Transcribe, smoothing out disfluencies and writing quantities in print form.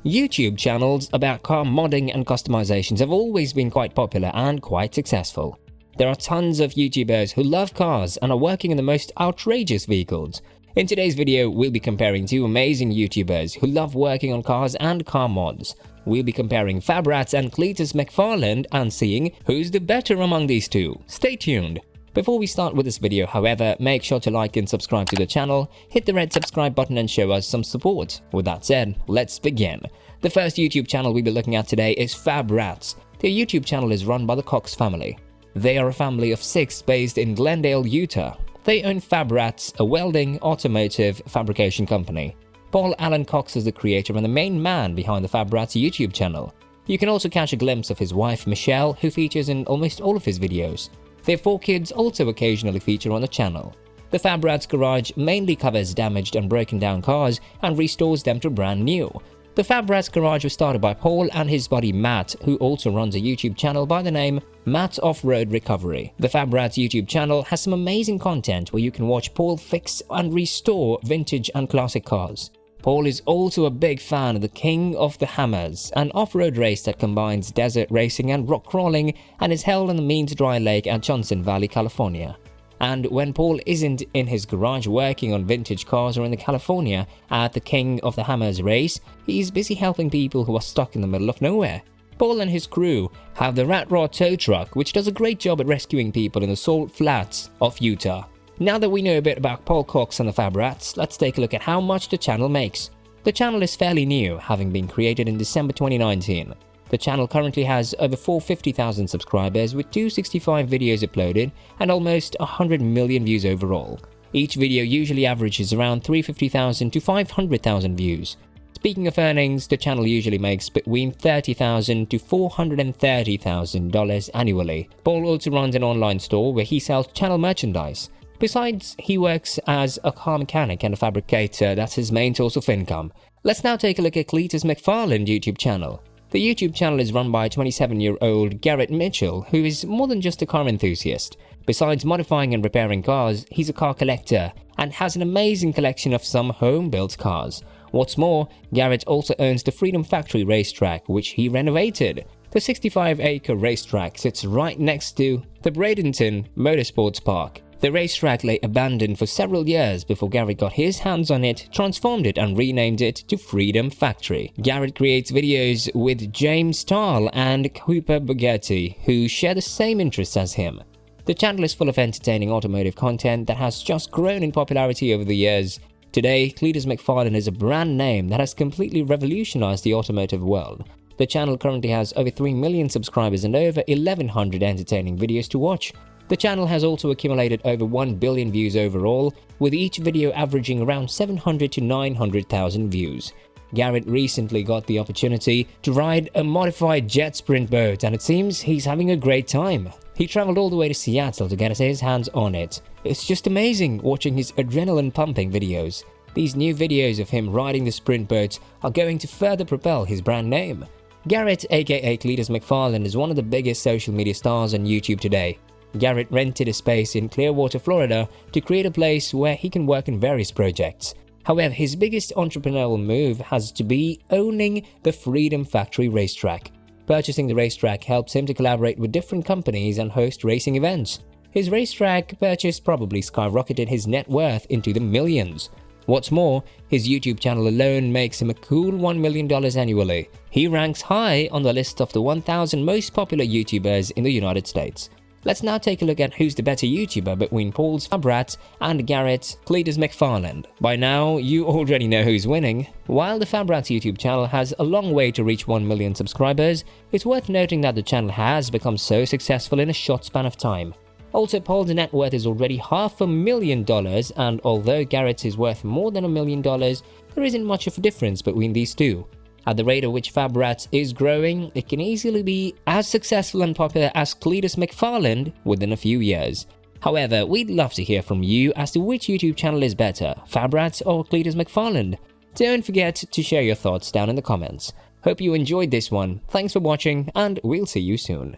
YouTube channels about car modding and customizations have always been quite popular and quite successful. There are tons of YouTubers who love cars and are working on the most outrageous vehicles. In today's video, we'll be comparing two amazing YouTubers who love working on cars and car mods. We'll be comparing Fabrats and Cleetus Mcfarland and seeing who's the better among these two. Stay tuned! Before we start with this video, however, make sure to like and subscribe to the channel, hit the red subscribe button and show us some support. With that said, let's begin. The first YouTube channel we'll be looking at today is Fabrats. Their YouTube channel is run by the Cox family. They are a family of 6 based in Glendale, Utah. They own Fabrats, a welding, automotive fabrication company. Paul Allen Cox is the creator and the main man behind the Fabrats YouTube channel. You can also catch a glimpse of his wife Michelle, who features in almost all of his videos. Their 4 kids also occasionally feature on the channel. The Fabrats garage mainly covers damaged and broken down cars and restores them to brand new. The Fabrats garage was started by Paul and his buddy Matt, who also runs a YouTube channel by the name Matt Off-Road Recovery. The Fabrats YouTube channel has some amazing content where you can watch Paul fix and restore vintage and classic cars. Paul is also a big fan of the King of the Hammers, an off-road race that combines desert racing and rock crawling and is held on the Means Dry Lake at Johnson Valley, California. And when Paul isn't in his garage working on vintage cars or in California at the King of the Hammers race, he's busy helping people who are stuck in the middle of nowhere. Paul and his crew have the Rat Rod tow truck, which does a great job at rescuing people in the salt flats of Utah. Now that we know a bit about Paul Cox and the Fabrats, let's take a look at how much the channel makes. The channel is fairly new, having been created in December 2019. The channel currently has over 450,000 subscribers with 265 videos uploaded and almost 100 million views overall. Each video usually averages around 350,000 to 500,000 views. Speaking of earnings, the channel usually makes between $30,000 to $430,000 annually. Paul also runs an online store where he sells channel merchandise. Besides, he works as a car mechanic and a fabricator. That's his main source of income. Let's now take a look at Cleetus Mcfarland YouTube channel. The YouTube channel is run by 27-year-old Garrett Mitchell, who is more than just a car enthusiast. Besides modifying and repairing cars, he's a car collector and has an amazing collection of some home-built cars. What's more, Garrett also owns the Freedom Factory racetrack, which he renovated. The 65-acre racetrack sits right next to the Bradenton Motorsports Park. The racetrack lay abandoned for several years before Garrett got his hands on it, transformed it and renamed it to Freedom Factory. Garrett creates videos with James Stahl and Cooper Bugatti, who share the same interests as him. The channel is full of entertaining automotive content that has just grown in popularity over the years. Today, Cleetus Mcfarland is a brand name that has completely revolutionized the automotive world. The channel currently has over 3 million subscribers and over 1,100 entertaining videos to watch. The channel has also accumulated over 1 billion views overall, with each video averaging around 700 to 900,000 views. Garrett recently got the opportunity to ride a modified jet sprint boat, and it seems he's having a great time. He traveled all the way to Seattle to get his hands on it. It's just amazing watching his adrenaline-pumping videos. These new videos of him riding the sprint boats are going to further propel his brand name. Garrett, aka Cleetus Mcfarland, is one of the biggest social media stars on YouTube today. Garrett rented a space in Clearwater, Florida to create a place where he can work on various projects. However, his biggest entrepreneurial move has to be owning the Freedom Factory racetrack. Purchasing the racetrack helps him to collaborate with different companies and host racing events. His racetrack purchase probably skyrocketed his net worth into the millions. What's more, his YouTube channel alone makes him a cool $1 million annually. He ranks high on the list of the 1,000 most popular YouTubers in the United States. Let's now take a look at who's the better YouTuber between Paul's Fabrats and Garrett's Cleetus Mcfarland. By now, you already know who's winning. While the Fabrats YouTube channel has a long way to reach 1 million subscribers, it's worth noting that the channel has become so successful in a short span of time. Also, Paul's net worth is already $500,000, and although Garrett's is worth more than $1 million, there isn't much of a difference between these two. At the rate at which Fabrats is growing, it can easily be as successful and popular as Cleetus Mcfarland within a few years. However, we'd love to hear from you as to which YouTube channel is better, Fabrats or Cleetus Mcfarland. Don't forget to share your thoughts down in the comments. Hope you enjoyed this one. Thanks for watching, and we'll see you soon.